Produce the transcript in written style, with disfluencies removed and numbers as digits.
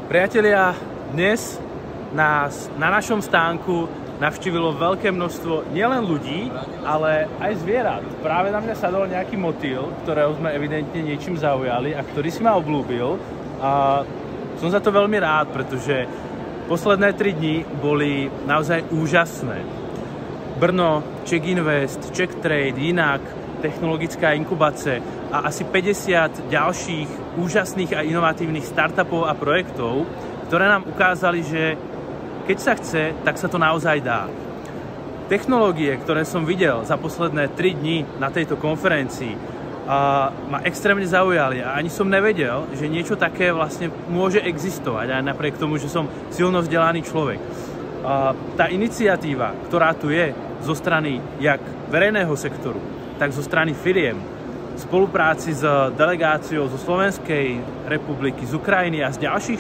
Priatelia, dnes nás na našom stánku navštívilo veľké množstvo nielen ľudí, ale aj zvierat. Práve na mňa sadol nejaký motýl, ktorého sme evidentne niečím zaujali a ktorý si ma obľúbil. A som za to veľmi rád, pretože posledné 3 dni boli naozaj úžasné. Brno, Czech Invest, Czech Trade, Jinak, technologická inkubace a asi 50 ďalších úžasných a inovatívnych startupov a projektov, ktoré nám ukázali, že keď sa chce, tak sa to naozaj dá. Technológie, ktoré som videl za posledné 3 dni na tejto konferencii, ma extrémne zaujali a ani som nevedel, že niečo také vlastne môže existovať, aj napriek tomu, že som silno vzdelaný človek. Tá iniciatíva, ktorá tu je zo strany jak verejného sektoru, tak zo strany firiem, v spolupráci s delegáciou zo Slovenskej republiky, z Ukrajiny a z ďalších